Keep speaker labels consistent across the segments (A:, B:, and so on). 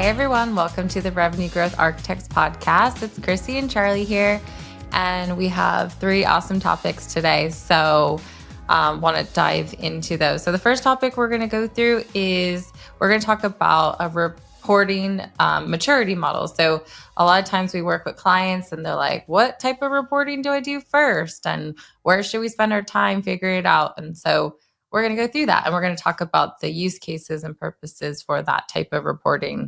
A: everyone. Welcome to the Revenue Growth Architects podcast. It's Chrissy and Charlie here, and we have 3 awesome topics today. So want to dive into those. So the first topic we're going to go through is we're going to talk about a reporting maturity model. So a lot of times we work with clients and they're like, what type of reporting do I do first? And where should we spend our time figuring it out? And so we're going to go through that, and we're going to talk about the use cases and purposes for that type of reporting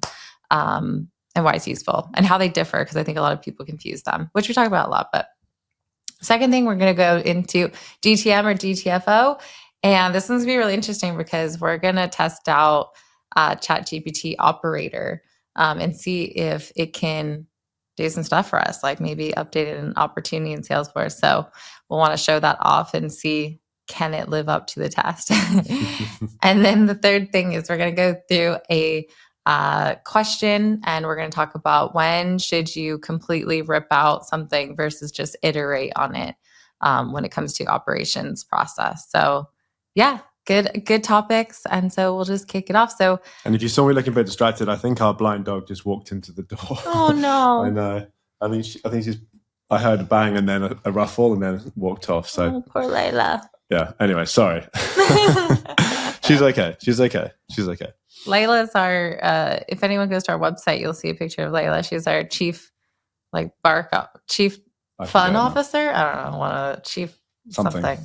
A: and why it's useful and how they differ, because I think a lot of people confuse them, which we talk about a lot. But second thing, we're going to go into GTM or GTFO. And this one's going to be really interesting because we're going to test out ChatGPT operator and see if it can do some stuff for us, like maybe update an opportunity in Salesforce. So we'll want to show that off and see, can it live up to the test? And then the third thing is we're going to go through a question, and we're going to talk about when should you completely rip out something versus just iterate on it when it comes to operations process. So yeah, good topics. And so we'll just kick it off. So,
B: and if you saw me looking a bit distracted, I think our blind dog just walked into the door.
A: Oh no.
B: I know. I heard a bang and then a ruffle and then walked off. So
A: poor Layla.
B: Yeah. Anyway, sorry. She's okay. Layla's
A: our, if anyone goes to our website, you'll see a picture of Layla. She's our chief fun officer. I don't know, chief something.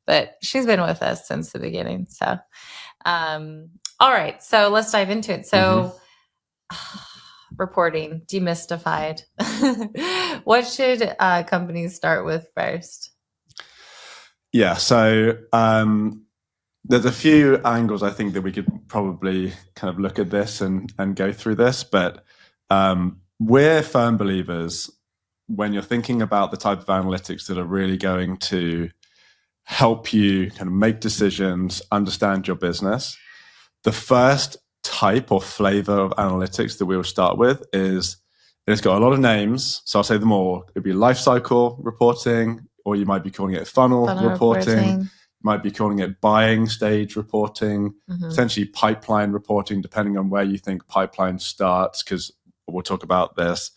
A: But she's been with us since the beginning. So, all right. So let's dive into it. So reporting, demystified. What should companies start with first?
B: Yeah, so there's a few angles I think that we could probably kind of look at this and go through this, but we're firm believers when you're thinking about the type of analytics that are really going to help you kind of make decisions, understand your business. The first type or flavor of analytics that we will start with is, it's got a lot of names, so I'll say them all. It'd be life cycle reporting, or you might be calling it funnel reporting. You might be calling it buying stage reporting, essentially pipeline reporting, depending on where you think pipeline starts, because we'll talk about this.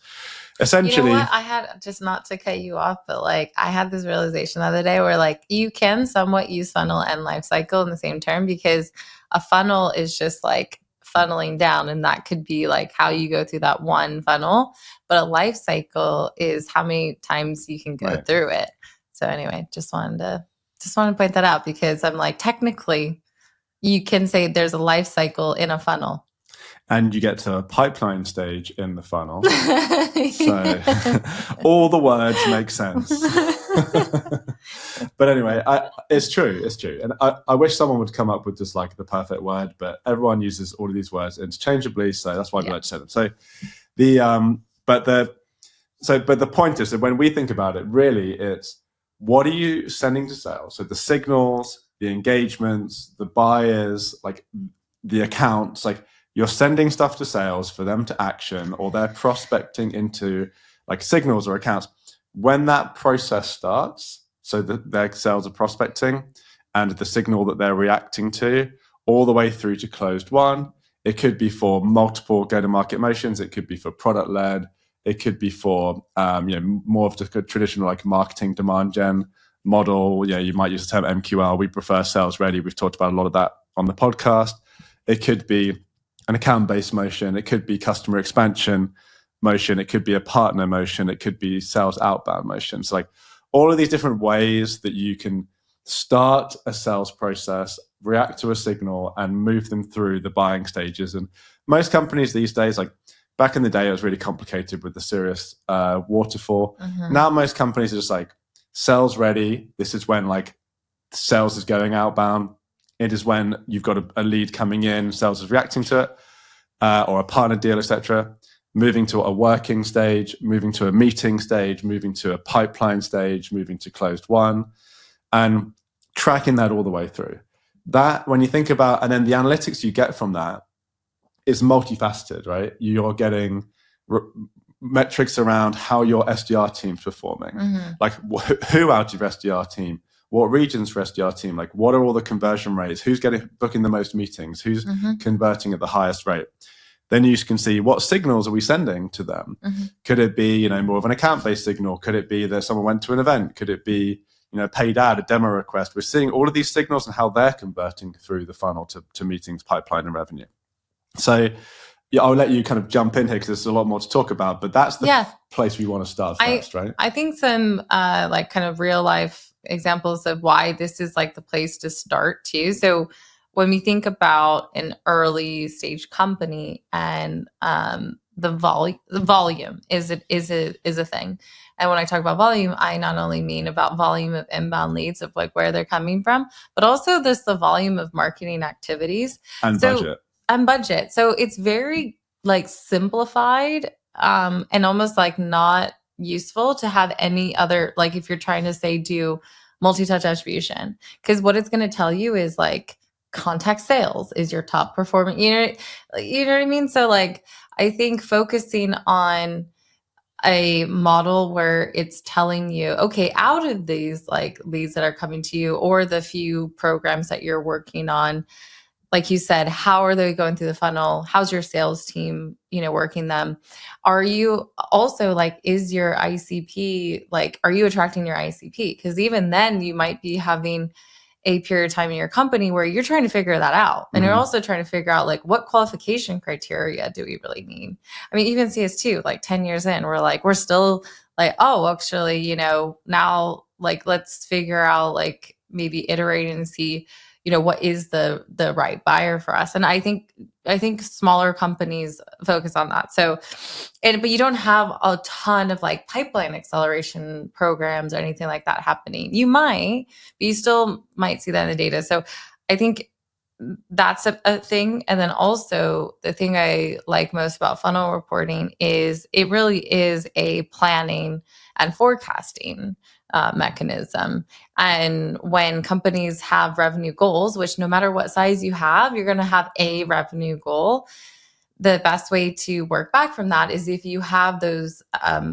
B: Essentially,
A: you know what? I had, just not to cut you off, but like I had this realization the other day where like you can somewhat use funnel and life cycle in the same term, because a funnel is just like funneling down, and that could be like how you go through that one funnel, but a life cycle is how many times you can go through it. So anyway, just wanted to point that out, because I'm like, technically you can say there's a life cycle in a funnel.
B: And you get to a pipeline stage in the funnel. So all the words make sense. But anyway, it's true. And I wish someone would come up with just like the perfect word, but everyone uses all of these words interchangeably. So that's why we like to say them. So but the point is that when we think about it, really it's, what are you sending to sales? So the signals, the engagements, the buyers, like the accounts, like you're sending stuff to sales for them to action, or they're prospecting into like signals or accounts. When that process starts, so that their sales are prospecting and the signal that they're reacting to, all the way through to closed one, it could be for multiple go-to-market motions. It could be for product-led. It could be for more of the traditional like marketing demand gen model. You might use the term MQL. We prefer sales ready. We've talked about a lot of that on the podcast. It could be an account-based motion. It could be customer expansion motion. It could be a partner motion. It could be sales outbound motion. So like all of these different ways that you can start a sales process, react to a signal, and move them through the buying stages. And most companies these days, like back in the day, it was really complicated with the serious waterfall. Now most companies are just like, sales ready. This is when like sales is going outbound. It is when you've got a lead coming in, sales is reacting to it, or a partner deal, etc. Moving to a working stage, moving to a meeting stage, moving to a pipeline stage, moving to closed one, and tracking that all the way through. That, when you think about, and then the analytics you get from that is multifaceted, right? You're getting metrics around how your SDR team's performing. Like who out of your SDR team, what regions for SDR team, like what are all the conversion rates, who's booking the most meetings, who's converting at the highest rate. then you can see what signals are we sending to them. Could it be, more of an account-based signal? Could it be that someone went to an event? Could it be, paid ad, a demo request? We're seeing all of these signals and how they're converting through the funnel to meetings, pipeline, and revenue. So I'll let you kind of jump in here because there's a lot more to talk about, but that's the place we want to start first, right?
A: I think some like kind of real life examples of why this is like the place to start too. So when we think about an early stage company and the volume is a thing. And when I talk about volume, I not only mean about volume of inbound leads of like where they're coming from, but also the volume of marketing activities
B: and
A: budget. So it's very like simplified and almost like not useful to have any other, like if you're trying to say do multi-touch attribution, because what it's going to tell you is like contact sales is your top performing, you know what I mean? So like, I think focusing on a model where it's telling you, okay, out of these like leads that are coming to you or the few programs that you're working on, like you said, how are they going through the funnel? How's your sales team, working them? Are you also like, is your ICP, like, are you attracting your ICP? Because even then you might be having a period of time in your company where you're trying to figure that out. And you're also trying to figure out like, what qualification criteria do we really need? I mean, even CS2, like 10 years in, we're still like, oh, actually, now like, let's figure out like maybe iterating and see, what is the right buyer for us. And I think smaller companies focus on that. So, but you don't have a ton of like pipeline acceleration programs or anything like that happening. You might, but you still might see that in the data. So I think that's a thing. And then also the thing I like most about funnel reporting is it really is a planning and forecasting mechanism. And when companies have revenue goals, which no matter what size you have, you're going to have a revenue goal. The best way to work back from that is if you have those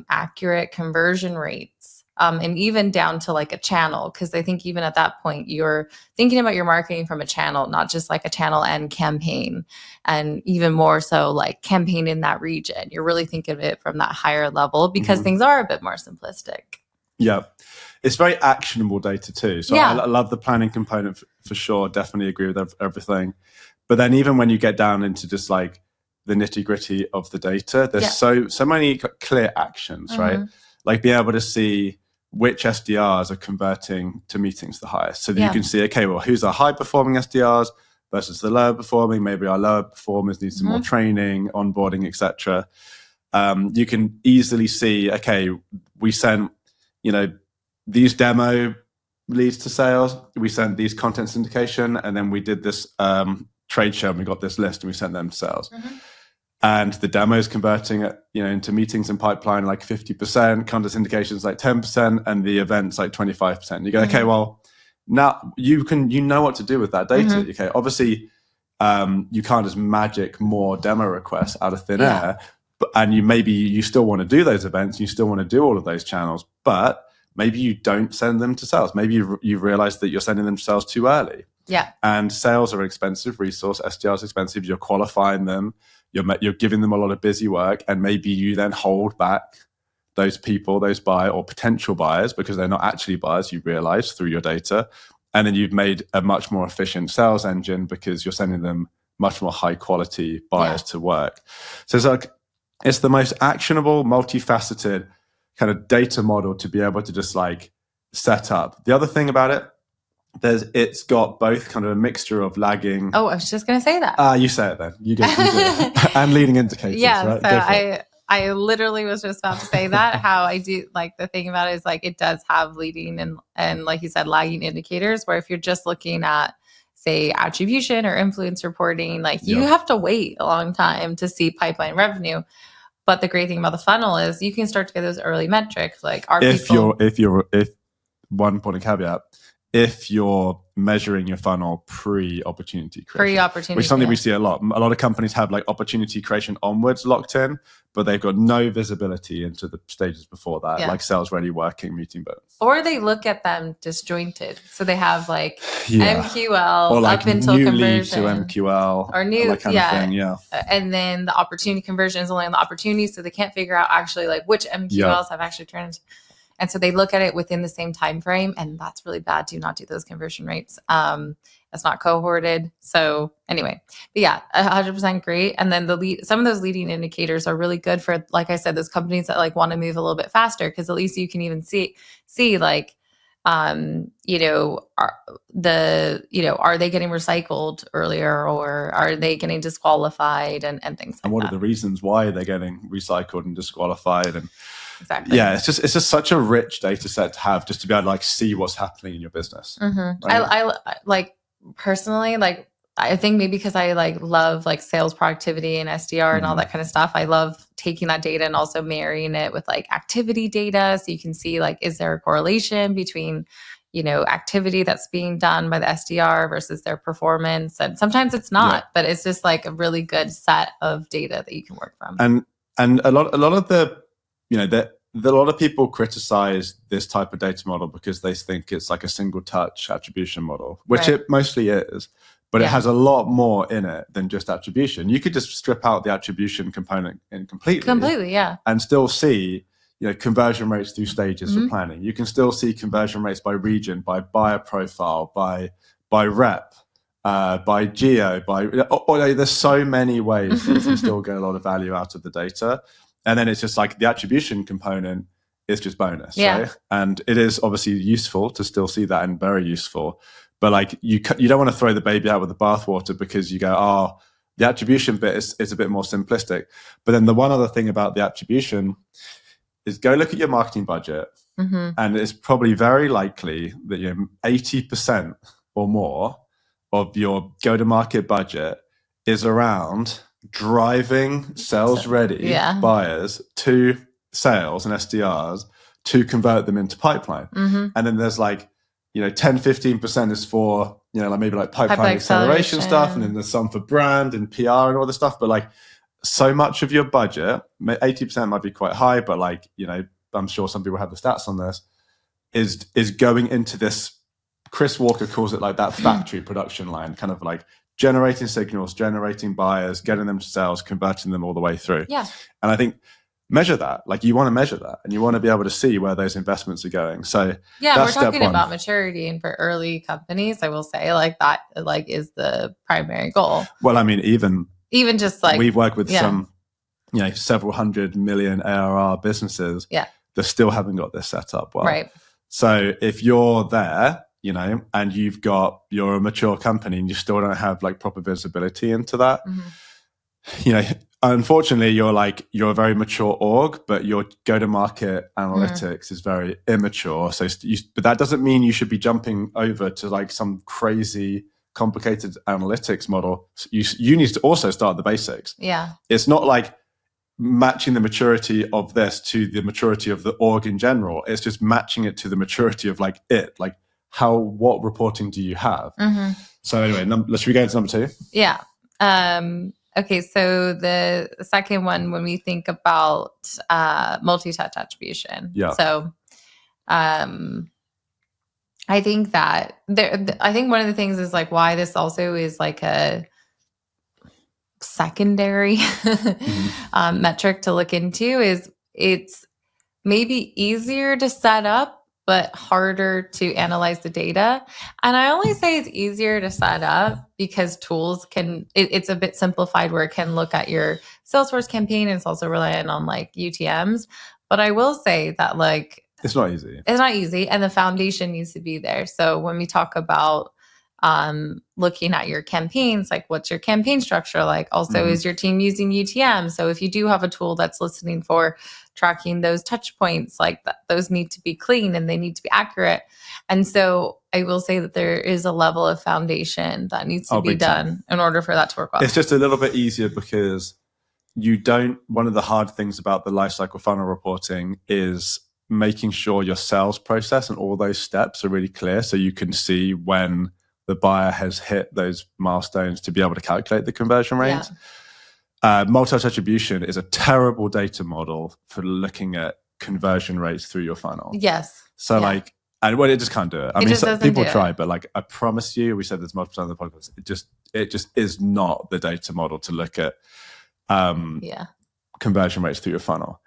A: accurate conversion rates, and even down to like a channel, because I think even at that point, you're thinking about your marketing from a channel, not just like a channel and campaign, and even more so like campaign in that region. You're really thinking of it from that higher level because things are a bit more simplistic.
B: Yeah. It's very actionable data too. So I love the planning component for sure. Definitely agree with everything. But then even when you get down into just like the nitty gritty of the data, there's so many clear actions, right? Like being able to see which SDRs are converting to meetings the highest. So that you can see, okay, well, who's our high performing SDRs versus the lower performing? Maybe our lower performers need some more training, onboarding, etc. You can easily see, okay, we sent, these demo leads to sales, we sent these content syndication, and then we did this trade show and we got this list and we sent them to sales. And the demo is converting it, into meetings and pipeline like 50%, content syndication is like 10%, and the events like 25%. You go, okay, well, now you know what to do with that data. Okay, obviously, you can't just magic more demo requests out of thin air, and you still want to do those events, you still want to do all of those channels, but maybe you don't send them to sales. Maybe you realize that you're sending them to sales too early.
A: Yeah.
B: And sales are an expensive resource. SDR is expensive. You're qualifying them. You're giving them a lot of busy work. And maybe you then hold back those people, those buyer or potential buyers, because they're not actually buyers, you realize through your data. And then you've made a much more efficient sales engine because you're sending them much more high quality buyers to work. So it's the most actionable, multifaceted kind of data model to be able to just like set up. The other thing about it, it's got both kind of a mixture of lagging.
A: Oh, I was just going to say that.
B: You say it then. You do it. And leading indicators.
A: Yeah.
B: Right?
A: So I literally was just about to say that. How I do like the thing about it is like it does have leading and like you said, lagging indicators. Where if you're just looking at say attribution or influence reporting, like you have to wait a long time to see pipeline revenue. But the great thing about the funnel is you can start to get those early metrics. Like if one point of caveat,
B: if you're measuring your funnel pre-opportunity creation.
A: Pre-opportunity,
B: which is something we see a lot. A lot of companies have like opportunity creation onwards locked in, but they've got no visibility into the stages before that, like sales ready, working, meeting boats.
A: Or they look at them disjointed. So they have like MQL
B: or like
A: up until
B: new
A: conversion.
B: lead to MQL
A: or new,
B: that kind of thing,
A: And then the opportunity conversion is only on the opportunity, so they can't figure out actually like which MQLs have actually turned. And so they look at it within the same time frame, and that's really bad. Do not do those conversion rates. That's not cohorted. So anyway, but 100% great. And then some of those leading indicators are really good for, like I said, those companies that like want to move a little bit faster, because at least you can even see like, are they getting recycled earlier, or are they getting disqualified and things like that.
B: And what are the reasons why they're getting recycled and disqualified? And
A: exactly.
B: Yeah, it's just such a rich data set to have, just to be able to like see what's happening in your business.
A: Mm-hmm. Right? I like personally, like I think maybe because I like love like sales productivity and SDR and all that kind of stuff. I love taking that data and also marrying it with like activity data, so you can see like, is there a correlation between activity that's being done by the SDR versus their performance? And sometimes it's not, but it's just like a really good set of data that you can work from.
B: And a lot of the a lot of people criticize this type of data model because they think it's like a single touch attribution model, which it mostly is, but it has a lot more in it than just attribution. You could just strip out the attribution component completely, and still see conversion rates through stages of planning. You can still see conversion rates by region, by buyer profile, by rep, by geo, there's so many ways that you can still get a lot of value out of the data. And then it's just like the attribution component is just bonus, right? And it is obviously useful to still see that, and very useful. But like you don't want to throw the baby out with the bathwater, because you go, the attribution bit is a bit more simplistic. But then the one other thing about the attribution is, go look at your marketing budget, and it's probably very likely that 80% or more of your go-to-market budget is around driving sales ready buyers to sales and SDRs to convert them into pipeline. And then there's like 10-15% is for like maybe like pipeline acceleration stuff, and then there's some for brand and PR and all this stuff. But like, so much of your budget, 80% might be quite high, but like I'm sure some people have the stats on this, is going into this, Chris Walker calls it like that factory production line, kind of like generating signals, generating buyers, getting them to sales, converting them all the way through.
A: And
B: I think measure that. Like, you want to measure that, and you want to be able to see where those investments are going. So
A: we're talking about maturity, and for early companies, I will say like that like is the primary goal.
B: Well, I mean, even just like we've worked with some several $100 million ARR businesses that still haven't got this set up well.
A: Right.
B: So if you're there, and you're a mature company, and you still don't have like proper visibility into that, unfortunately, you're a very mature org, but your go-to-market analytics is very immature. So, but that doesn't mean you should be jumping over to like some crazy complicated analytics model. You need to also start the basics. It's not like matching the maturity of this to the maturity of the org in general. It's just matching it to the maturity of like what reporting do you have? So anyway, should we go into number 2?
A: Okay, so the second one, when we think about multi-touch attribution. So I think that I think one of the things is like why this also is like a secondary metric to look into is it's maybe easier to set up, but harder to analyze the data. And I only say it's easier to set up because tools it's a bit simplified, where it can look at your Salesforce campaign, and it's also reliant on like UTMs. But I will say that like,
B: it's not easy.
A: And the foundation needs to be there. So when we talk about looking at your campaigns, like what's your campaign structure like? Also, is your team using UTM? So if you do have a tool that's listening for tracking those touch points, like those need to be clean and they need to be accurate. And so I will say that there is a level of foundation that needs to be done in order for that to work well.
B: It's just a little bit easier because one of the hard things about the lifecycle funnel reporting is making sure your sales process and all those steps are really clear, so you can see when the buyer has hit those milestones to be able to calculate the conversion rates. Multi-touch attribution is a terrible data model for looking at conversion rates through your funnel.
A: Yes.
B: So like, and well, it just can't do it. I mean, people try, but like, I promise you, we said this multiple times on the podcast, it just is not the data model to look at conversion rates through your funnel.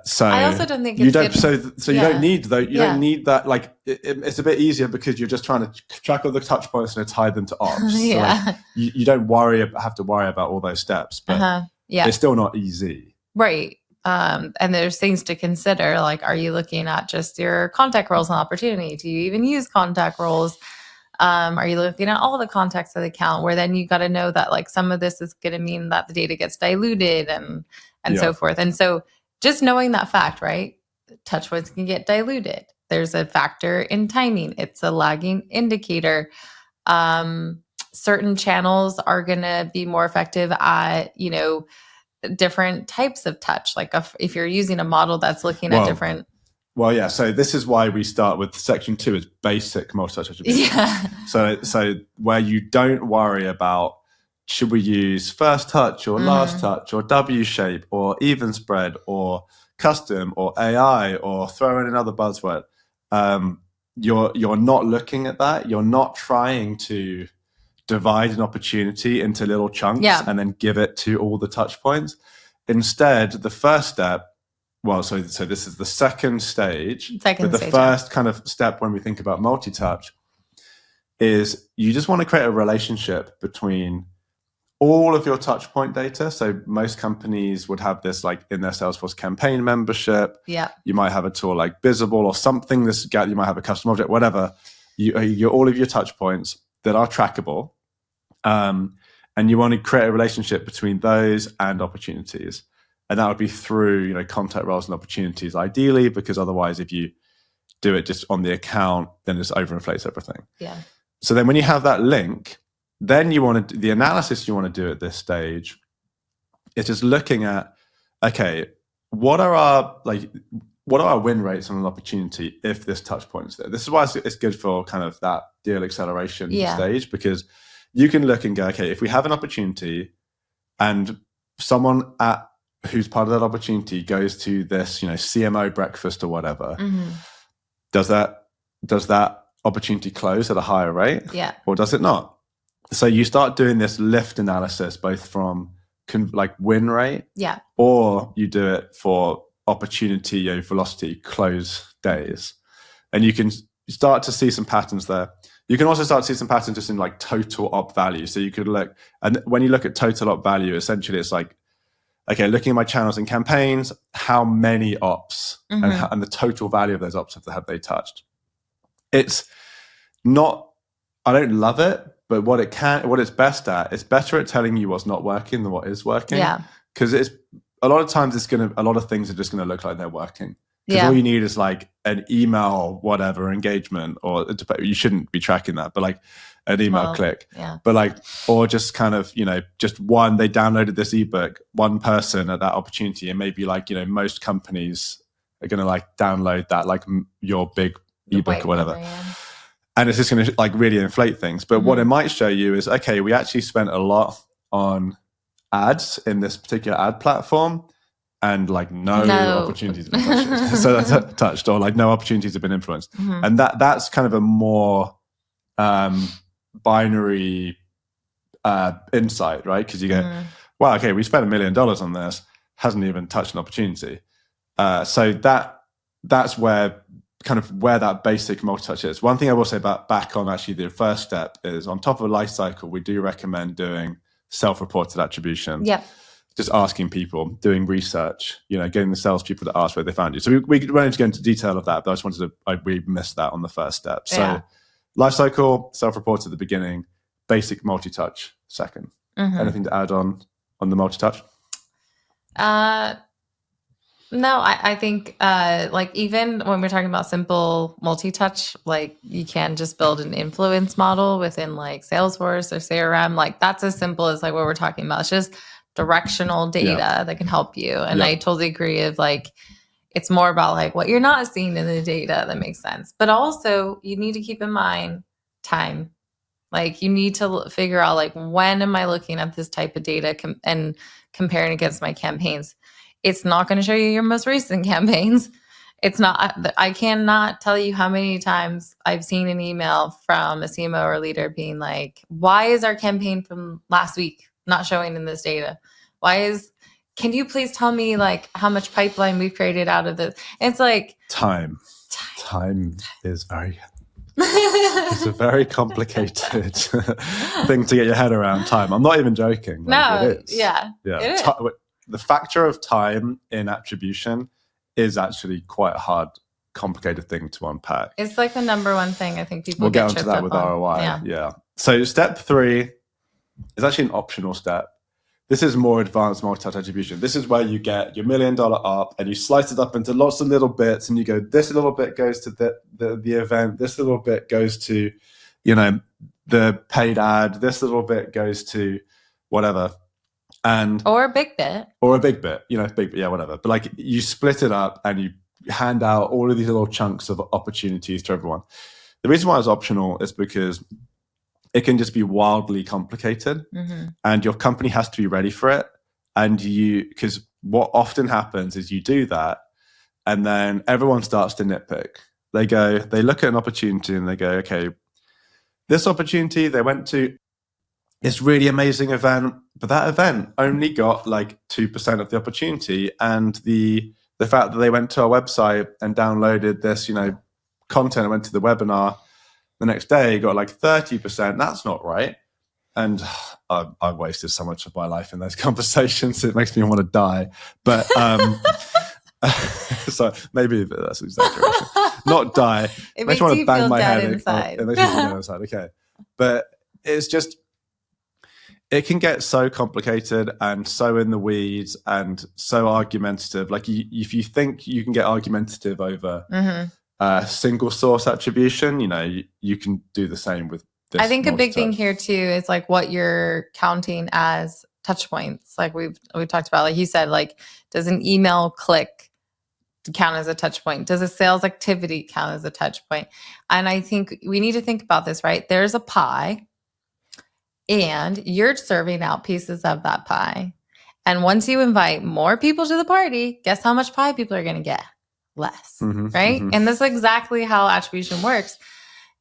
B: So
A: I also don't think
B: you don't. So you don't need though. You don't need that. Like it's a bit easier because you're just trying to track all the touch points and tie them to ops. So like, you don't have to worry about all those steps, but it's still not easy.
A: Right. And there's things to consider. Like, are you looking at just your contact roles and opportunity? Do you even use contact roles? Are you looking at all the contacts of the account? Where then you got to know that like some of this is going to mean that the data gets diluted and so forth. And so just knowing that fact, right? Touch points can get diluted. There's a factor in timing. It's a lagging indicator. Certain channels are going to be more effective at, different types of touch. Like if you're using a model that's looking at different.
B: Well, yeah. So this is why we start with section 2 is basic multi-touch attribution.
A: Yeah.
B: So where you don't worry about, should we use first touch or last touch or W shape or even spread or custom or AI or throw in another buzzword. You're not looking at that. You're not trying to divide an opportunity into little chunks and then give it to all the touch points. Instead, the first step, so this is the second stage. First kind of step when we think about multi-touch is you just want to create a relationship between all of your touch point data. So most companies would have this like in their Salesforce campaign membership.
A: Yeah.
B: You might have a tool like Visible or something. You might have a custom object, whatever. All of your touch points that are trackable. And you want to create a relationship between those and opportunities. And that would be through, contact roles and opportunities ideally, because otherwise if you do it just on the account, then it just overinflates everything.
A: Yeah.
B: So then when you have that link, then the analysis you want to do at this stage is just looking at, okay, what are our win rates on an opportunity if this touch point is there? This is why it's good for kind of that deal acceleration stage, because you can look and go, okay, if we have an opportunity and someone who's part of that opportunity goes to this, CMO breakfast or whatever, does that opportunity close at a higher rate?
A: Yeah.
B: Or does it not? So you start doing this lift analysis, both from like win rate, or you do it for opportunity, velocity, close days, and you can start to see some patterns there. You can also start to see some patterns just in like total op value. So you could look, and when you look at total op value, essentially it's like, okay, looking at my channels and campaigns, how many ops and the total value of those ops have they touched? It's not, I don't love it, but what it's best at, it's better at telling you what's not working than what is working.
A: Yeah.
B: Because a lot of times a lot of things are just going to look like they're working. Because all you need is like an email, whatever, engagement, or you shouldn't be tracking that, but like an email click.
A: Yeah.
B: But like, or just kind of, just one, they downloaded this ebook, one person at that opportunity, and maybe like, most companies are going to like download that, like your big ebook or whatever. And it's just going to like really inflate things. But what it might show you is, okay, we actually spent a lot on ads in this particular ad platform, and like no opportunities have been touched. So that's touched, or like no opportunities have been influenced. And that's kind of a more binary insight, right? Because you go, wow, okay, we spent $1 million on this, hasn't even touched an opportunity. So that's where that basic multi-touch is. One thing I will say back on actually the first step is, on top of a life cycle, we do recommend doing self-reported attribution.
A: Yeah.
B: Just asking people, doing research, getting the salespeople to ask where they found you. So we won't need to go into detail of that, but I just wanted to, we missed that on the first step. So life cycle, self-reported at the beginning, basic multi-touch second. Anything to add on the multi-touch?
A: No, I think like even when we're talking about simple multi-touch, like you can just build an influence model within like Salesforce or CRM. Like that's as simple as like what we're talking about. It's just directional data that can help you. And I totally agree of like, It's more about like what you're not seeing in the data that makes sense. But also you need to keep in mind time. Like you need to figure out like, when am I looking at this type of data and comparing against my campaigns? It's not going to show you your most recent campaigns. It's not, I cannot tell you how many times I've seen an email from a CMO or leader being like, why is our campaign from last week not showing in this data? Can you please tell me like how much pipeline we've created out of this? It's like
B: time is it's a very complicated thing to get your head around. Time. I'm not even joking. Like,
A: no,
B: it is.
A: Yeah.
B: The factor of time in attribution is actually quite a hard, complicated thing to unpack.
A: It's like the number one thing I think people
B: we'll
A: get
B: onto that with
A: on.
B: ROI. Yeah. So step 3 is actually an optional step. This is more advanced multi-touch attribution. This is where you get your $1 million up and you slice it up into lots of little bits, and you go, this little bit goes to the event, this little bit goes to, the paid ad, this little bit goes to whatever.
A: Or a big bit,
B: whatever. But like you split it up and you hand out all of these little chunks of opportunities to everyone. The reason why it's optional is because it can just be wildly complicated, and your company has to be ready for it. And because what often happens is you do that, and then everyone starts to nitpick. They look at an opportunity and they go, okay, this opportunity they went to this really amazing event, but that event only got like 2% of the opportunity. And the fact that they went to our website and downloaded this, content and went to the webinar the next day got like 30%. That's not right. And I've wasted so much of my life in those conversations. It makes me want to die. But so maybe that's an exaggeration. Not die.
A: It makes me want to bang my head inside.
B: It makes me feel dead inside. Okay. But it's just, it can get so complicated and so in the weeds and so argumentative. Like if you think you can get argumentative over single source attribution, you can do the same with this.
A: I think a big thing here too is like what you're counting as touch points. Like we've talked about, like you said, like does an email click count as a touch point? Does a sales activity count as a touch point? And I think we need to think about this, right? There's a pie and you're serving out pieces of that pie. And once you invite more people to the party, guess how much pie people are going to get? Less, right? And that's exactly how attribution works.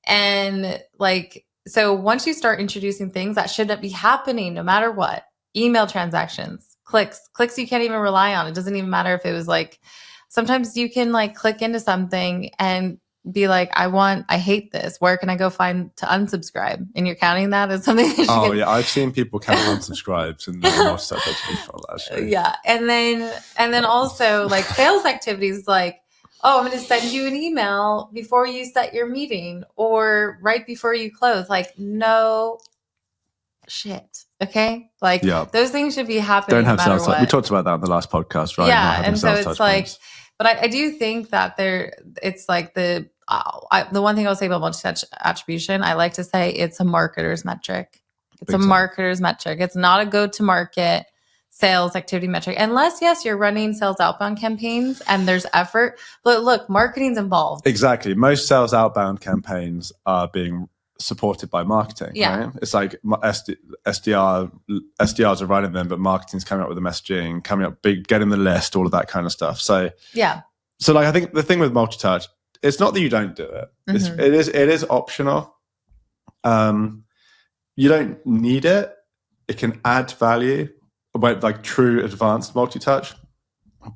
A: And like, so once you start introducing things that shouldn't be happening, no matter what, email transactions, clicks you can't even rely on. It doesn't even matter if it was like, sometimes you can like click into something and be like, I hate this. Where can I go find to unsubscribe? And you're counting that as something that
B: yeah, I've seen people count unsubscribes and more stuff actually.
A: Yeah. And then also like sales activities, like, oh, I'm going to send you an email before you set your meeting or right before you close. Like, no shit. Okay. Like those things should be happening.
B: Don't have sales touch. We talked about that in the last podcast, right?
A: Yeah. And so it's like, points. But I do think that it's like the one thing I'll say about multi-touch attribution, I like to say it's a marketer's metric. It's a marketer's metric. It's not a go-to-market sales activity metric, unless yes, you're running sales outbound campaigns and there's effort. But look, marketing's involved.
B: Exactly. Most sales outbound campaigns are being supported by marketing.
A: Yeah.
B: Right? It's like SDRs are running them, but marketing's coming up with the messaging, getting the list, all of that kind of stuff. So
A: yeah.
B: So like I think the thing with multi-touch, it's not that you don't do it. It is optional. You don't need it. It can add value. Like true advanced multi-touch,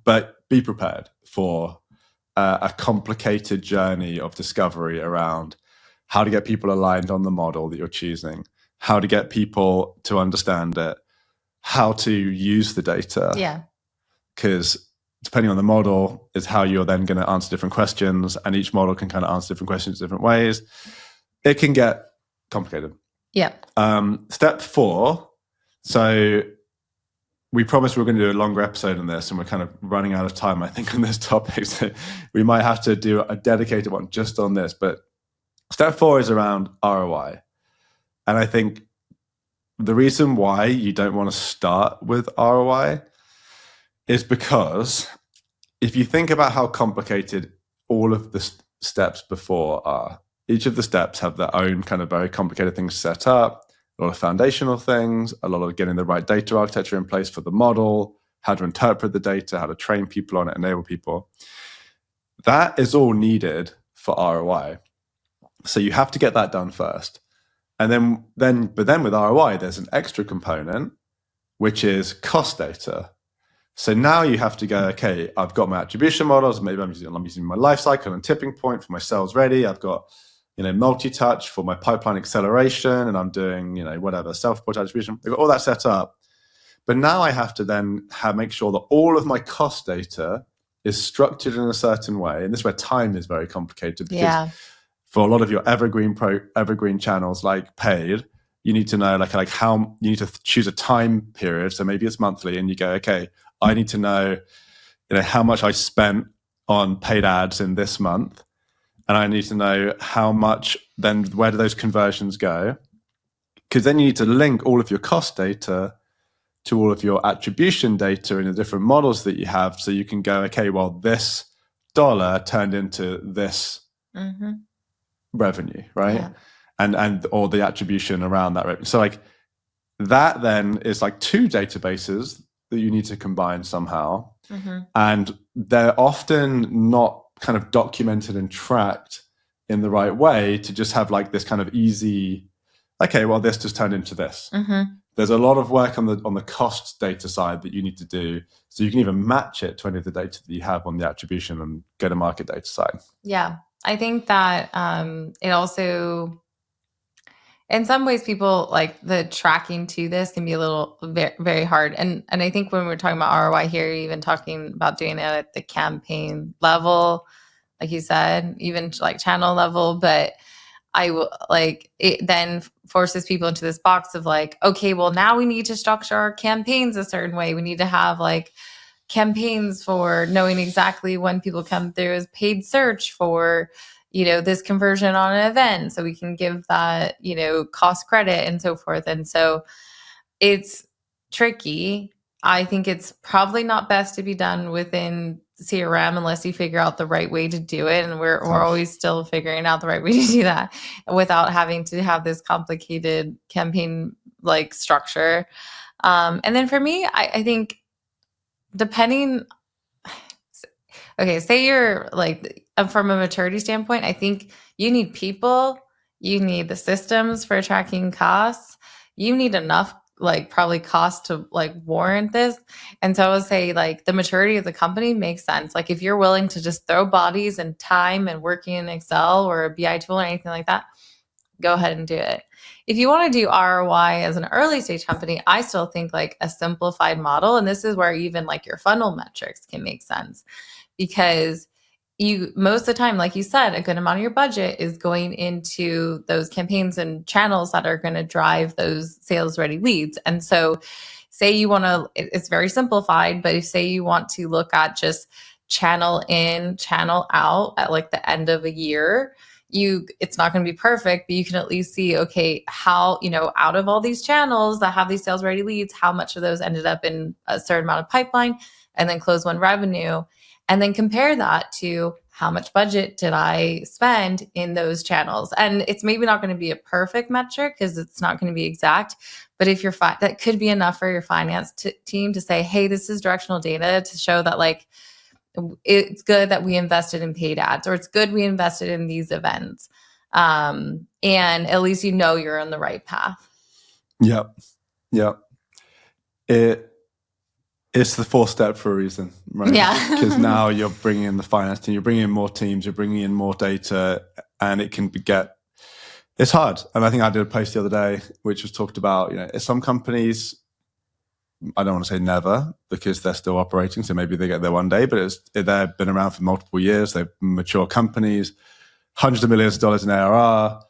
B: but be prepared for a complicated journey of discovery around how to get people aligned on the model that you're choosing, how to get people to understand it, how to use the data.
A: Yeah.
B: Because depending on the model is how you're then going to answer different questions, and each model can kind of answer different questions different ways. It can get complicated.
A: Yeah.
B: Step 4. So we promised we were going to do a longer episode on this, and we're kind of running out of time, I think, on this topic. So we might have to do a dedicated one just on this. But step 4 is around ROI. And I think the reason why you don't want to start with ROI is because if you think about how complicated all of the steps before are, each of the steps have their own kind of very complicated things set up, a lot of foundational things, a lot of getting the right data architecture in place for the model, how to interpret the data, how to train people on it, enable people. That is all needed for ROI. So you have to get that done first. And then with ROI, there's an extra component, which is cost data. So now you have to go, okay, I've got my attribution models. Maybe I'm using my life cycle and tipping point for my sales ready. I've got, multi-touch for my pipeline acceleration, and I'm doing, whatever, self-report attribution. I've got all that set up. But now I have to then make sure that all of my cost data is structured in a certain way. And this is where time is very complicated, because for a lot of your evergreen channels like paid, you need to know like how you need to choose a time period. So maybe it's monthly, and you go, okay, I need to know, how much I spent on paid ads in this month, and I need to know how much. Then where do those conversions go? Because then you need to link all of your cost data to all of your attribution data in the different models that you have, so you can go, okay, well, this dollar turned into this revenue, right? Yeah. And or the attribution around that revenue. So like that then is like two databases that you need to combine somehow. And they're often not kind of documented and tracked in the right way to just have like this kind of easy, okay, well, this just turned into this. There's a lot of work on the cost data side that you need to do, so you can even match it to any of the data that you have on the attribution and go-to-market data side.
A: Yeah, I think that it also, in some ways, people like the tracking to this can be a little very, very hard. And I think when we're talking about ROI here, you're even talking about doing it at the campaign level, like you said, even like channel level, but I will like it then forces people into this box of like, okay, well, now we need to structure our campaigns a certain way. We need to have like campaigns for knowing exactly when people come through as paid search for, this conversion on an event. So we can give that, cost credit and so forth. And so it's tricky. I think it's probably not best to be done within CRM unless you figure out the right way to do it. And we're always still figuring out the right way to do that without having to have this complicated campaign like structure. And then for me, I think depending, okay, say you're like from a maturity standpoint, I think you need people, you need the systems for tracking costs, you need enough like probably cost to like warrant this. And so I would say like the maturity of the company makes sense. Like if you're willing to just throw bodies and time and working in Excel or a BI tool or anything like that, go ahead and do it. If you want to do ROI as an early stage company, I still think like a simplified model. And this is where even like your funnel metrics can make sense, because you most of the time, like you said, a good amount of your budget is going into those campaigns and channels that are going to drive those sales ready leads. And so say you want to, it's very simplified, but if say you want to look at just channel in, channel out at like the end of a year, it's not going to be perfect, but you can at least see, okay, how, out of all these channels that have these sales ready leads, how much of those ended up in a certain amount of pipeline and then close one revenue. And then compare that to how much budget did I spend in those channels. And it's maybe not going to be a perfect metric because it's not going to be exact. But if you're that could be enough for your finance team to say, hey, this is directional data to show that like it's good that we invested in paid ads, or it's good we invested in these events. And at least you're on the right path.
B: Yep. It's the fourth step for a reason, right?
A: Yeah.
B: Because now you're bringing in the finance team, you're bringing in more teams, you're bringing in more data, and it can it's hard. And I think I did a post the other day, which was talked about, some companies, I don't want to say never because they're still operating. So maybe they get there one day, but they've been around for multiple years. They're mature companies, hundreds of millions of dollars in ARR.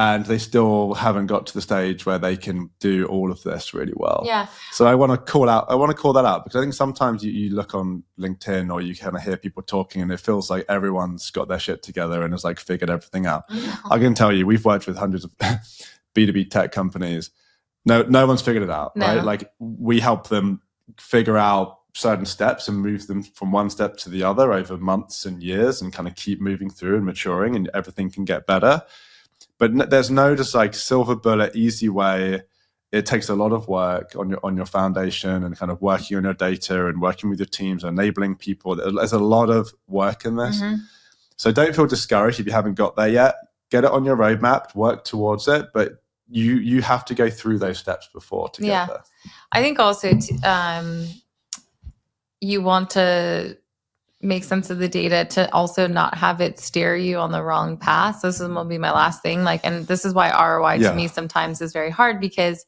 B: And they still haven't got to the stage where they can do all of this really well.
A: Yeah.
B: So I want to call that out because I think sometimes you look on LinkedIn or you kind of hear people talking and it feels like everyone's got their shit together and has like figured everything out. No. I can tell you, we've worked with hundreds of B2B tech companies. No one's figured it out, right? Like we help them figure out certain steps and move them from one step to the other over months and years and kind of keep moving through and maturing, and everything can get better. But there's no just like silver bullet, easy way. It takes a lot of work on your foundation and kind of working on your data and working with your teams, enabling people. There's a lot of work in this.
A: Mm-hmm.
B: So don't feel discouraged if you haven't got there yet. Get it on your roadmap, work towards it, but you have to go through those steps before to get there.
A: I think also you want to make sense of the data to also not have it steer you on the wrong path. So this will be my last thing. And this is why ROI to me sometimes is very hard, because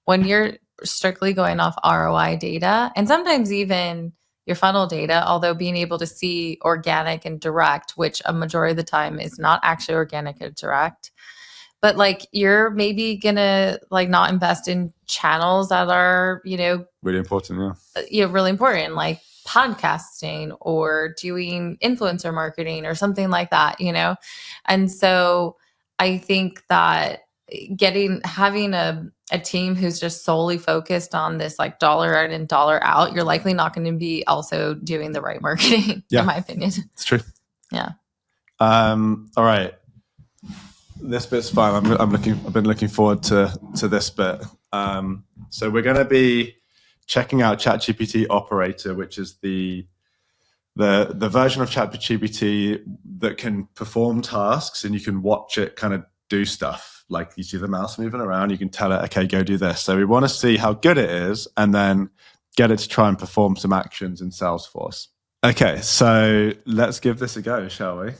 A: when you're strictly going off ROI data, and sometimes even your funnel data, although being able to see organic and direct, which a majority of the time is not actually organic or direct, but you're maybe gonna not invest in channels that are,
B: really important.
A: Really important, like podcasting or doing influencer marketing or something like that, And so I think that having a team who's just solely focused on this dollar in and dollar out, you're likely not going to be also doing the right marketing, in my opinion.
B: It's true.
A: Yeah.
B: All right. This bit's fine. I've been looking forward to this bit. So we're going to be checking out ChatGPT Operator, which is the version of ChatGPT that can perform tasks, and you can watch it kind of do stuff. Like you see the mouse moving around, you can tell it, okay, go do this. So we want to see how good it is, and then get it to try and perform some actions in Salesforce. Okay, so let's give this a go, shall we?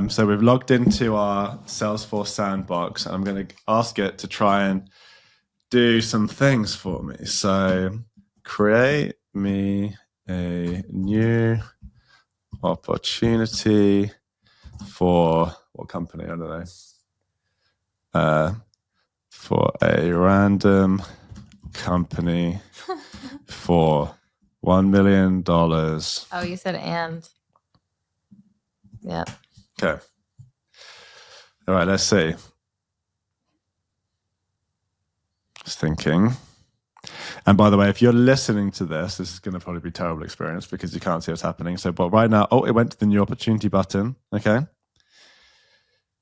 B: So we've logged into our Salesforce sandbox, and I'm going to ask it to try and do some things for me. So create me a new opportunity for what company? I don't know. For a random company for $1 million.
A: Oh, you said and. Yeah.
B: Okay. All right, let's see. Just thinking. And by the way, if you're listening to this is going to probably be a terrible experience because you can't see what's happening. So, but right now, it went to the new opportunity button. Okay.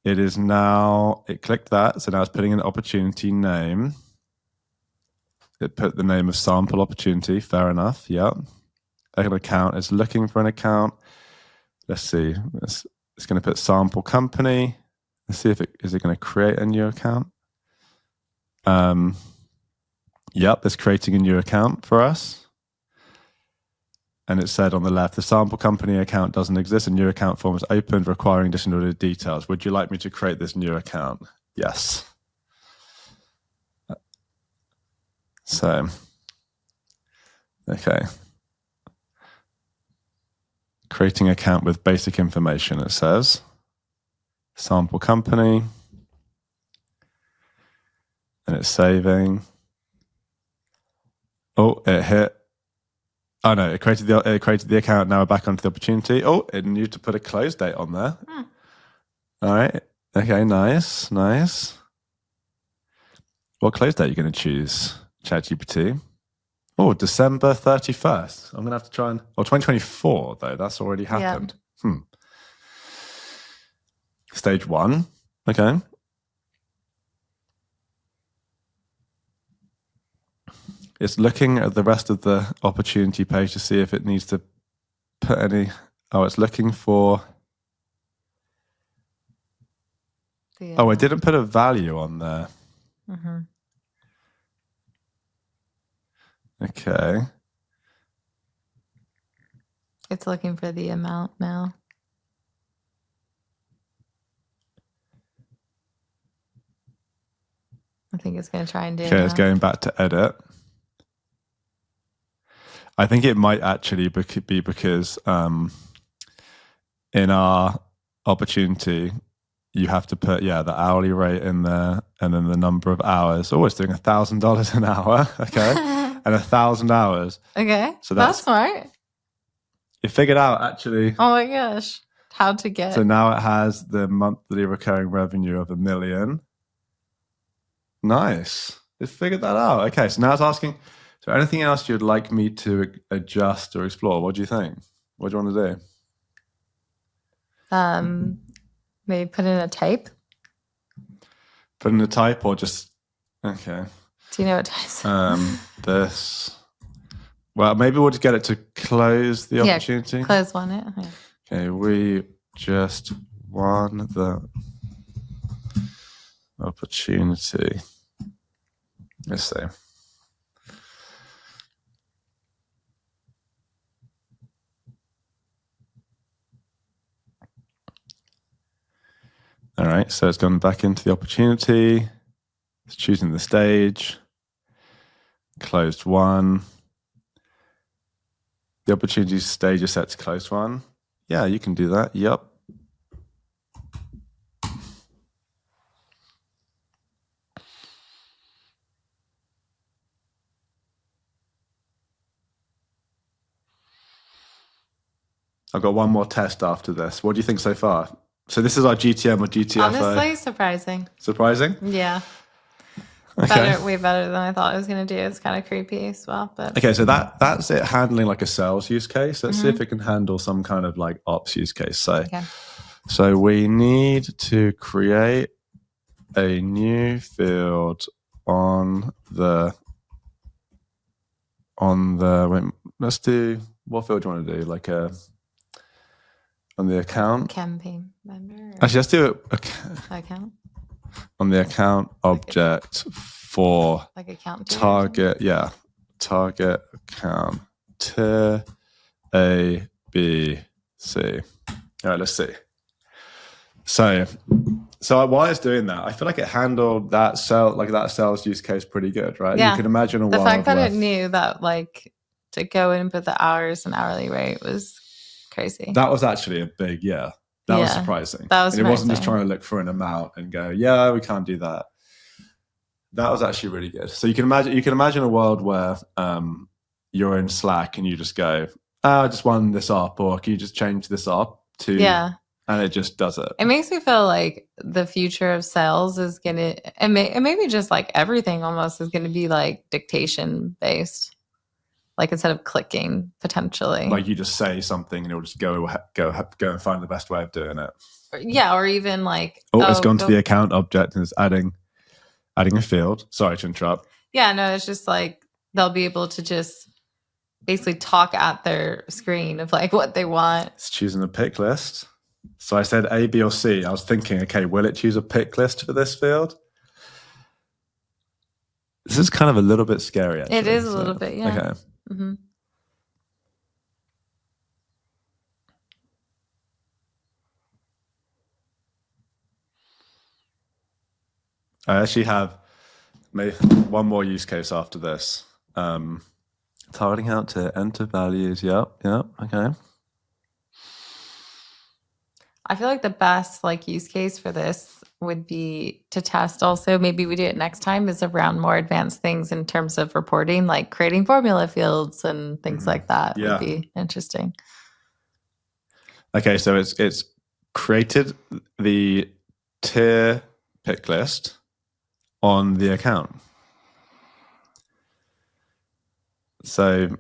B: It is now, it clicked that. So now it's putting an opportunity name. It put the name of sample opportunity. Fair enough. Yeah. An account is looking for an account. Let's see. It's going to put sample company. Let's see if is it going to create a new account. Yep, it's creating a new account for us. And it said on the left, the sample company account doesn't exist. A new account form is opened requiring additional details. Would you like me to create this new account? Yes. So, okay. Creating account with basic information, it says. Sample company. And it's saving. Oh, it hit. Oh no, it created the account. Now we're back onto the opportunity. Oh, it needed to put a close date on there. All right. Okay, nice. What close date are you going to choose, ChatGPT? Oh, December 31st. I'm going to have to try and... 2024, though. That's already happened. Yeah. Stage 1. Okay. It's looking at the rest of the opportunity page to see if it needs to put any... Oh, it's looking for... it didn't put a value on there. Mm-hmm. Okay.
A: It's looking for the amount now. I think it's going to try and do it.
B: Okay, it's going back to edit. I think it might actually be because in our opportunity, you have to put, the hourly rate in there and then the number of hours. Oh, it's doing $1,000 an hour. Okay. And 1,000 hours.
A: Okay. So that's smart.
B: It figured out actually.
A: Oh my gosh. How to get.
B: So now it has the monthly recurring revenue of $1 million. Nice. It figured that out. Okay. So now it's asking there anything else you'd like me to adjust or explore? What do you think? What do you want to
A: do? Maybe put in a type.
B: Put in a type or just okay.
A: Do you know what types?
B: This. Well, maybe we'll just get it to close the opportunity.
A: Close one it. Yeah.
B: Okay, we just won the opportunity. Let's see. All right, so it's gone back into the opportunity. It's choosing the stage. Closed one. The opportunity stage is set to closed one. Yeah, you can do that. Yep. I've got one more test after this. What do you think so far? So this is our GTM or GTFO.
A: Honestly, surprising.
B: Surprising?
A: Yeah.
B: Okay.
A: Way better than I thought I was going to do. It's kind of creepy as well. But
B: okay, so that's it handling like a sales use case. Let's see if it can handle some kind of like ops use case. So we need to create a new field on the wait, let's do, what field do you want to do? Like on the account?
A: Campaign vendor.
B: Actually, let's do it
A: account.
B: On the account object for
A: like account
B: target, target account tier A, B, C. All right, let's see. So while it's doing that, I feel like it handled that sales use case pretty good, right?
A: Yeah.
B: You can imagine
A: the fact that it knew that like to go in and put the hours and hourly rate was crazy.
B: That was actually a big That was surprising. It wasn't just trying to look for an amount and go, yeah, we can't do that. That was actually really good. So you can imagine a world where you're in Slack and you just go, I just won this up, or can you just change this up to and it just does it.
A: It makes me feel like the future of sales is gonna, and maybe just like everything almost is gonna be like dictation based. Like instead of clicking, potentially.
B: Like you just say something and it'll just go and find the best way of doing it.
A: Yeah, or even like
B: it's gone to the account object and it's adding a field. Sorry to interrupt.
A: Yeah, no, it's just like they'll be able to just basically talk at their screen of like what they want.
B: It's choosing a pick list. So I said A, B, or C. I was thinking, okay, will it choose a pick list for this field? This is kind of a little bit scary, actually.
A: It is a little bit, yeah.
B: Okay.
A: Mm-hmm.
B: I actually have maybe one more use case after this. Targeting out to enter values. Yep. Okay.
A: I feel like the best like use case for this would be to test also, maybe we do it next time, is around more advanced things in terms of reporting, like creating formula fields and things like that would be interesting.
B: Okay, so it's created the tier pick list on the account. So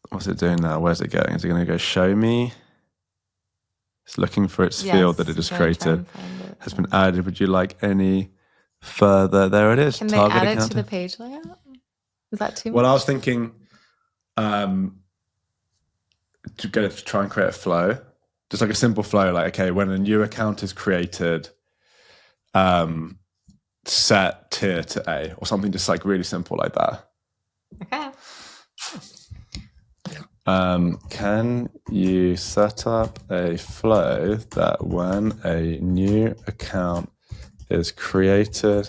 B: what's it doing now? Where's it going? Is it going to go show me? It's looking for its field that it just created. Has been added. Would you like any further? There it is.
A: Can they add it to the page layout? Is that too much?
B: Well, I was thinking to get it to try and create a flow. Just like a simple flow, like, okay, when a new account is created, set tier to A, or something just like really simple like that.
A: Okay.
B: Can you set up a flow that when a new account is created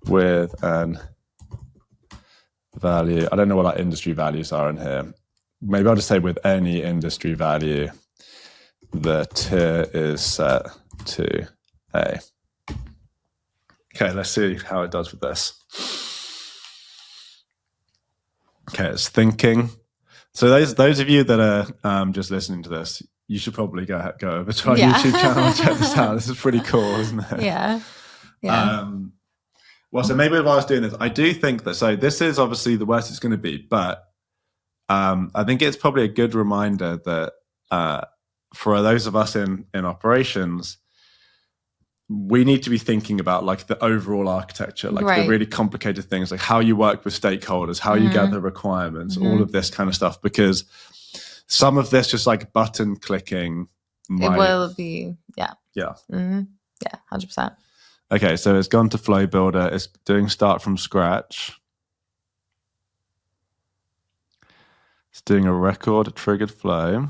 B: with an value, I don't know what our industry values are in here. Maybe I'll just say with any industry value, the tier is set to A. Okay, let's see how it does with this. Okay, it's thinking. So those of you that are just listening to this, you should probably go over to our YouTube channel and check this out. This is pretty cool, isn't it?
A: Yeah.
B: Well, so maybe if I was doing this, I do think that, so this is obviously the worst it's going to be, but I think it's probably a good reminder that for those of us in operations, we need to be thinking about like the overall architecture, like the really complicated things, like how you work with stakeholders, how you gather requirements, all of this kind of stuff, because some of this just like button clicking
A: it will be, yeah. 100%.
B: Okay, so it's gone to Flow Builder. It's doing start from scratch. It's doing a record, a triggered flow.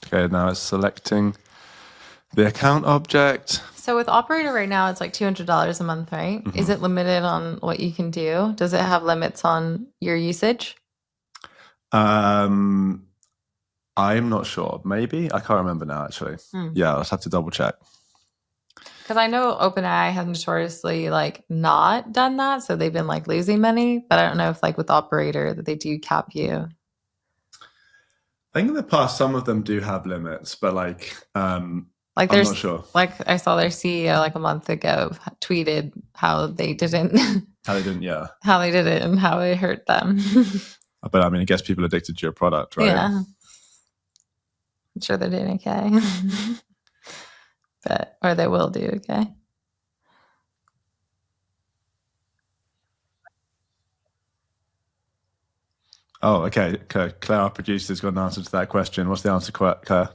B: Okay, now it's selecting the account object.
A: So with Operator right now, it's like $200 a month, right? Is it limited on what you can do? Does it have limits on your usage?
B: I'm not sure. Maybe. I can't remember now, actually. Yeah, I'll just have to double check.
A: Because I know OpenAI has notoriously like not done that. So they've been like losing money. But I don't know if like with Operator that they do cap you.
B: I think in the past, some of them do have limits, but like I'm not sure.
A: Like I saw their CEO like a month ago tweeted how they didn't.
B: How they didn't, yeah.
A: How they did it and how it hurt them.
B: But I mean, it gets people addicted to your product, right?
A: Yeah. I'm sure they're doing okay. Or they will do okay.
B: Oh, okay. Claire, our producer's got an answer to that question. What's the answer, Claire?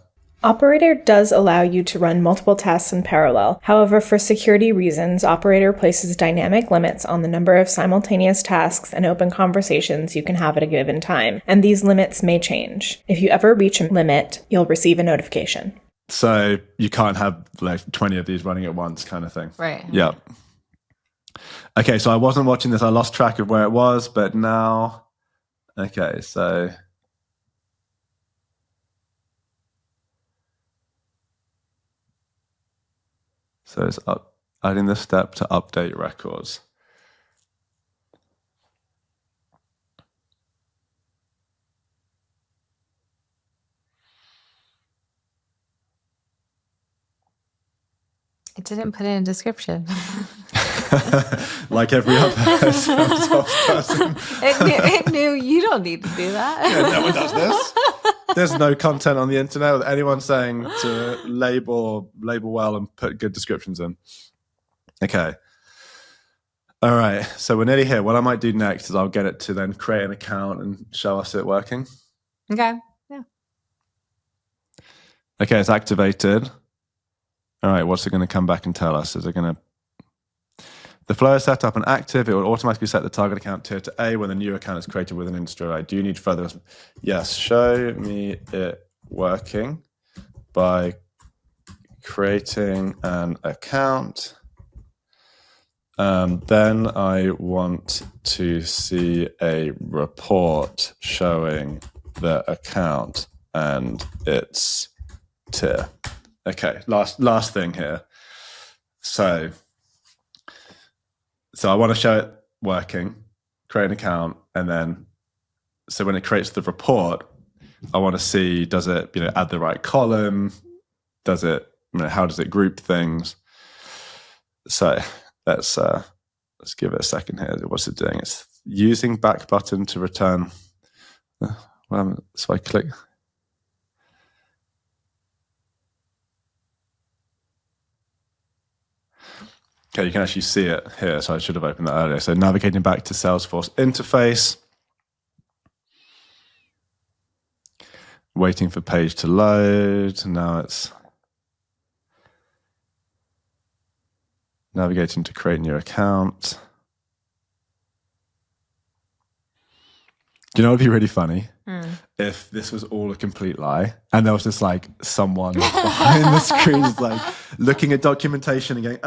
C: Operator does allow you to run multiple tasks in parallel. However, for security reasons, Operator places dynamic limits on the number of simultaneous tasks and open conversations you can have at a given time, and these limits may change. If you ever reach a limit, you'll receive a notification.
B: So you can't have like 20 of these running at once kind of thing.
A: Right.
B: Yeah. Okay, so I wasn't watching this. I lost track of where it was, but now... Okay, so... So it's adding the step to update records.
A: It didn't put in a description.
B: Like every other person.
A: It knew you don't need to do that.
B: Yeah, no one does this. There's no content on the internet with anyone saying to label well and put good descriptions in. Okay. All right. So we're nearly here. What I might do next is I'll get it to then create an account and show us it working.
A: Okay. Yeah.
B: Okay, it's activated. All right, what's it going to come back and tell us? Is it going to... The flow is set up and active. It will automatically set the target account tier to A when the new account is created with an industry ID. Do you need further? Yes, show me it working by creating an account. Then I want to see a report showing the account and its tier. Okay, last thing here. So I want to show it working, create an account, and then so when it creates the report, I want to see, does it add the right column? Does it how does it group things? So let's give it a second here. What's it doing? It's using back button to return. So I click. Okay, you can actually see it here, so I should have opened that earlier. So navigating back to Salesforce interface. Waiting for page to load. Now it's navigating to create new account. Do you know what would be really funny? If this was all a complete lie and there was just like someone behind the screen like looking at documentation and going,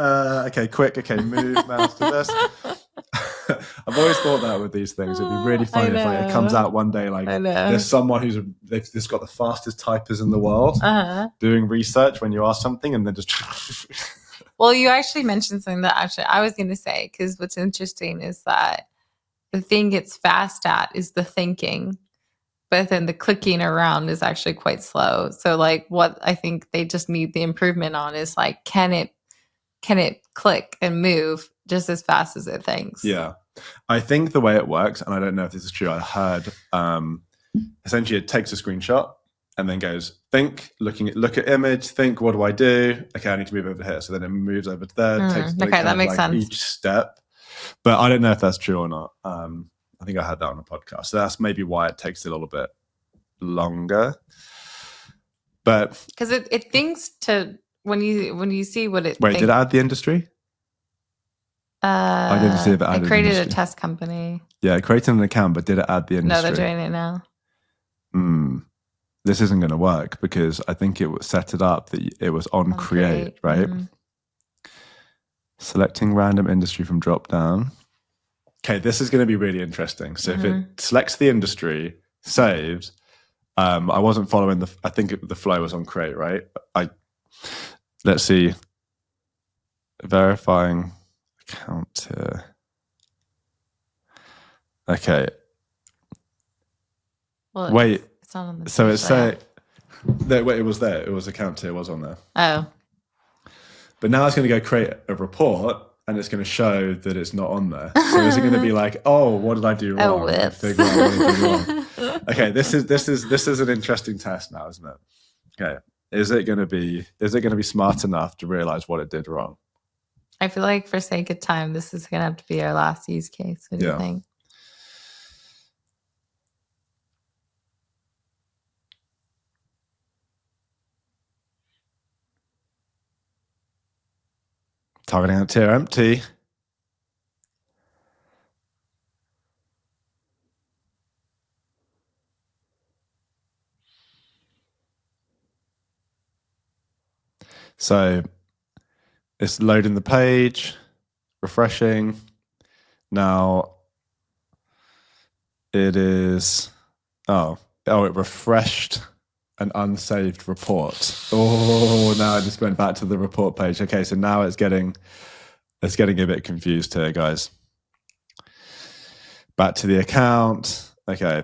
B: okay, quick, okay, move mouse to this. I've always thought that with these things. It'd be really funny if like, it comes out one day like there's someone they've just got the fastest typers in the world doing research when you ask something and then just...
A: Well, you actually mentioned something that actually I was going to say, because what's interesting is that the thing it's fast at is the thinking. but then the clicking around is actually quite slow. So like what I think they just need the improvement on is like, can it click and move just as fast as it thinks?
B: Yeah. I think the way it works, and I don't know if this is true, I heard essentially it takes a screenshot and then goes, look at image, think, what do I do? Okay, I need to move over here. So then it moves over to there. Takes
A: that makes sense.
B: Each step. But I don't know if that's true or not. I think I heard that on a podcast. So that's maybe why it takes a little bit longer. But
A: because it thinks to when you see what it
B: did it add the industry? I didn't see if it added.
A: It created a test company.
B: Yeah, it created an account, but did it add the industry?
A: No, they're doing it now.
B: This isn't going to work because I think it was set it up that it was on create, right? Mm-hmm. Selecting random industry from drop down. Okay, this is going to be really interesting. So if it selects the industry, saves. I wasn't following I think the flow was on create, right? Let's see. Verifying account here. Okay.
A: Well,
B: wait.
A: It's not on the
B: so it's saying it was there. It was account here was on there.
A: Oh.
B: But now it's going to go create a report and it's going to show that it's not on there. So is it going to be like, oh, what did I do wrong?
A: Oh, whoops.
B: Figure out what I did wrong. Okay, this is an interesting test now, isn't it? Okay. Is it going to be smart enough to realize what it did wrong?
A: I feel like for sake of time, this is going to have to be our last use case. What do you think?
B: Targeting out tier empty. So it's loading the page, refreshing. Now it is, it refreshed an unsaved report. Oh, now I just went back to the report page. Okay, so now it's getting a bit confused here, guys. Back to the account. Okay,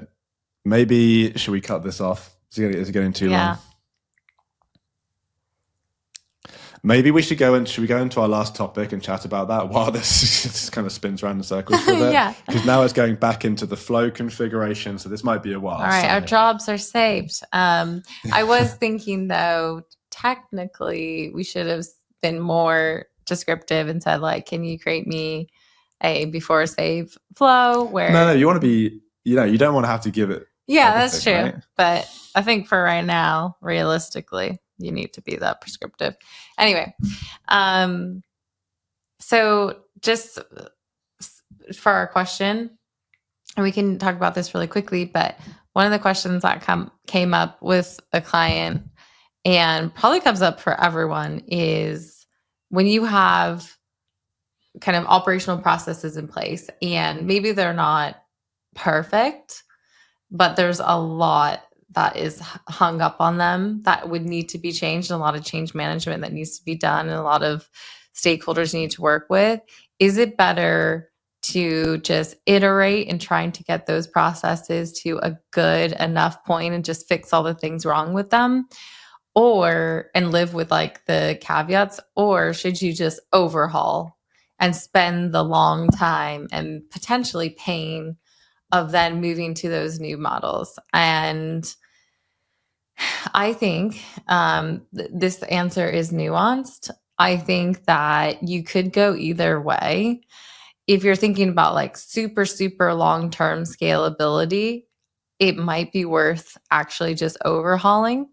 B: maybe should we cut this off? Is it getting too long? Maybe we should go into our last topic and chat about that while this kind of spins around in circles for a bit.
A: Yeah.
B: Because now it's going back into the flow configuration, so this might be a while.
A: All right, our jobs are saved. I was thinking, though, technically we should have been more descriptive and said, like, can you create me a before save flow where...
B: No, you want to be, you don't want to have to give it.
A: Yeah, that's true.
B: Right?
A: But I think for right now, realistically, you need to be that prescriptive. Anyway, so just for our question, and we can talk about this really quickly, but one of the questions that came up with a client and probably comes up for everyone is when you have kind of operational processes in place and maybe they're not perfect, but there's a lot that is hung up on them that would need to be changed, and a lot of change management that needs to be done, and a lot of stakeholders you need to work with. Is it better to just iterate and trying to get those processes to a good enough point and just fix all the things wrong with them, and live with like the caveats, or should you just overhaul and spend the long time and potentially pain of then moving to those new models? And I think this answer is nuanced. I think that you could go either way. If you're thinking about like super, super long-term scalability, it might be worth actually just overhauling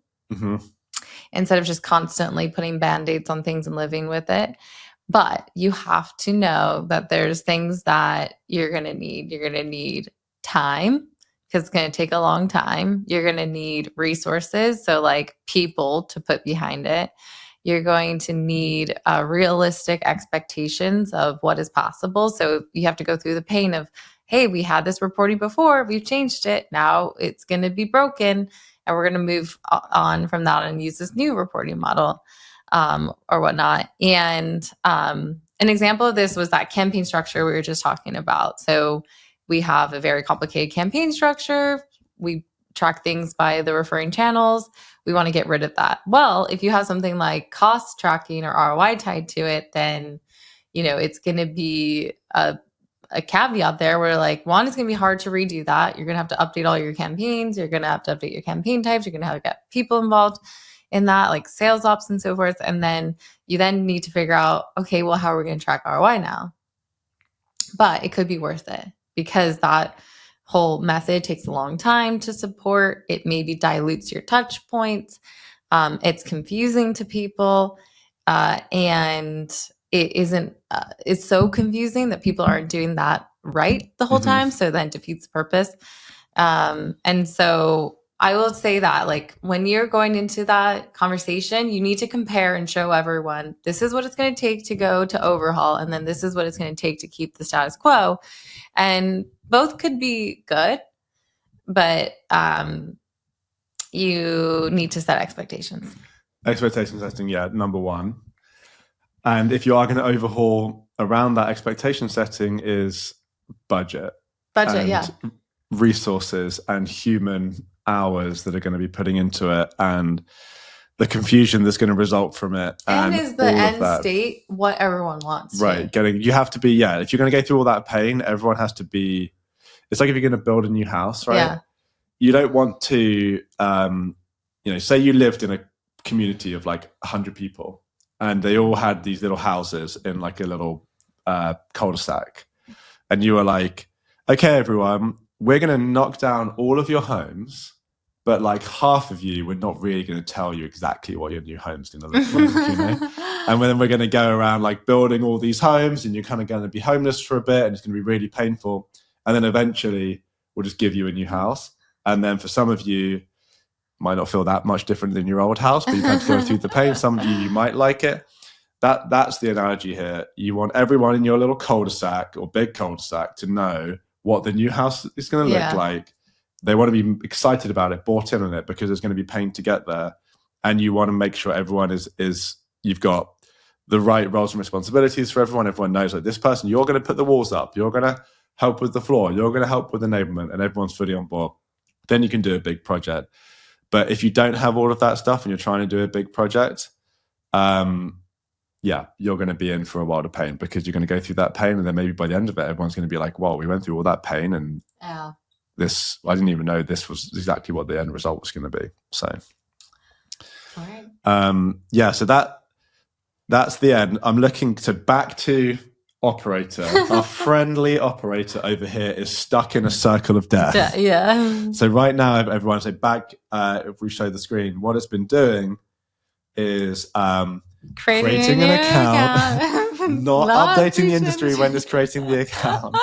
A: instead of just constantly putting Band-Aids on things and living with it. But you have to know that there's things that you're going to need. You're going to need time because it's going to take a long time. You're going to need resources, so like people to put behind it. You're going to need realistic expectations of what is possible. So you have to go through the pain of, hey, we had this reporting before, we've changed it. Now it's going to be broken and we're going to move on from that and use this new reporting model or whatnot. And an example of this was that campaign structure we were just talking about. So we have a very complicated campaign structure. We track things by the referring channels. We want to get rid of that. Well, if you have something like cost tracking or ROI tied to it, then, it's going to be a caveat there where like, one, it's going to be hard to redo that. You're going to have to update all your campaigns. You're going to have to update your campaign types. You're going to have to get people involved in that, like sales ops and so forth. And then you then need to figure out, okay, well, how are we going to track ROI now? But it could be worth it because that whole method takes a long time to support. It maybe dilutes your touch points. It's confusing to people. And it isn't, it's so confusing that people aren't doing that right the whole time. So then defeats the purpose. And so I will say that like when you're going into that conversation, you need to compare and show everyone, this is what it's going to take to go to overhaul. And then this is what it's going to take to keep the status quo. And both could be good, but you need to set expectations.
B: Expectation setting, yeah, number one. And if you are going to overhaul around that expectation setting is budget,
A: yeah.
B: resources and human hours that are going to be putting into it and the confusion that's going to result from it.
A: And is the end state what everyone wants?
B: Right. You have to be, if you're going to go through all that pain, everyone has to be, it's like if you're going to build a new house, right?
A: Yeah.
B: You don't want to, say you lived in a community of like 100 people and they all had these little houses in like a little cul-de-sac. And you were like, okay, everyone, we're going to knock down all of your homes, but like half of you, we're not really going to tell you exactly what your new home's going to look like, And then we're going to go around like building all these homes and you're kind of going to be homeless for a bit and it's going to be really painful. And then eventually we'll just give you a new house. And then for some of you, might not feel that much different than your old house, but you've had to go through the pain. Some of you might like it. That's the analogy here. You want everyone in your little cul-de-sac or big cul-de-sac to know what the new house is going to look like. They want to be excited about it, bought in on it, because there's going to be pain to get there. And you want to make sure everyone is you've got the right roles and responsibilities for everyone. Everyone knows like this person, you're going to put the walls up. You're going to help with the floor. You're going to help with enablement, and everyone's fully on board. Then you can do a big project. But if you don't have all of that stuff and you're trying to do a big project, you're going to be in for a while of pain because you're going to go through that pain. And then maybe by the end of it, everyone's going to be like, well, we went through all that pain and this, I didn't even know this was exactly what the end result was going to be. So,
A: all right.
B: So that's the end. I'm looking back to operator. Our friendly operator over here is stuck in a circle of death.
A: Yeah.
B: So right now, everyone say back, if we show the screen, what it's been doing is creating an account, not updating the industry when it's creating the account,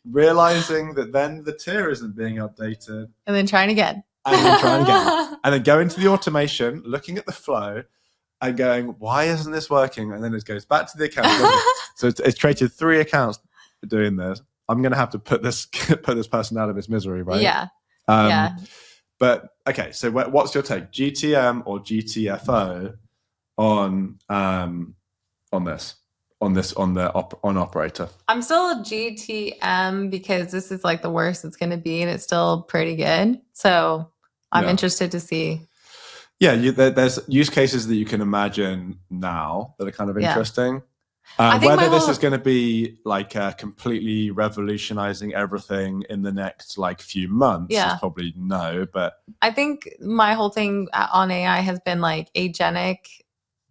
B: realizing that then the tier isn't being updated.
A: And then trying again.
B: And then going to the automation, looking at the flow and going, why isn't this working? And then it goes back to the account. So it's created 3 accounts doing this. I'm going to have to put this person out of his misery, right?
A: Yeah.
B: But okay, so what's your take, GTM or GTFO on operator?
A: I'm still a GTM because this is like the worst it's going to be, and it's still pretty good. So I'm interested to see.
B: Yeah, there's use cases that you can imagine now that are kind of interesting. Whether this is going to be like completely revolutionizing everything in the next like few months is probably no. But
A: I think my whole thing on AI has been like agentic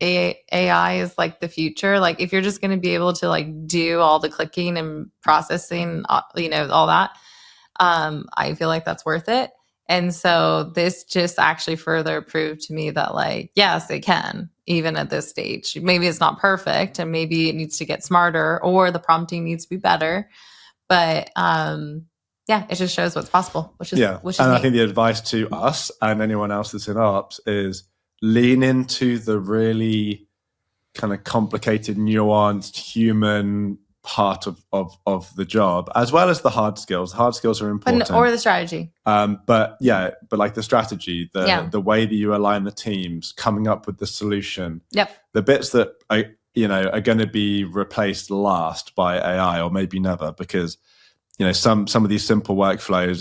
A: AI is like the future. Like if you're just going to be able to like do all the clicking and processing, all that, I feel like that's worth it. And so this just actually further proved to me that like, yes, they can, even at this stage. Maybe it's not perfect and maybe it needs to get smarter or the prompting needs to be better. But it just shows what's possible, which is
B: and
A: neat.
B: I think the advice to us and anyone else that's in ops is lean into the really kind of complicated, nuanced human part of the job, as well as the hard skills. Hard skills are important,
A: or the strategy.
B: But like the strategy, the way that you align the teams, coming up with the solution.
A: Yep.
B: The bits that are going to be replaced last by AI, or maybe never, because some of these simple workflows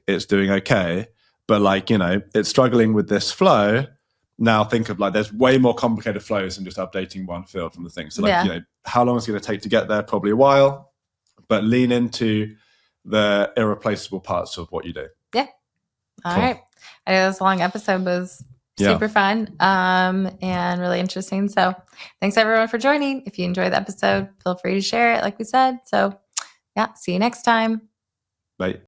B: it's doing okay, but like, it's struggling with this flow. Now think of like, there's way more complicated flows than just updating one field from the thing. So like, how long is it going to take to get there? Probably a while, but lean into the irreplaceable parts of what you do.
A: Yeah. All right. I know this long episode was super fun and really interesting. So thanks everyone for joining. If you enjoyed the episode, feel free to share it like we said. So yeah, see you next time.
B: Bye.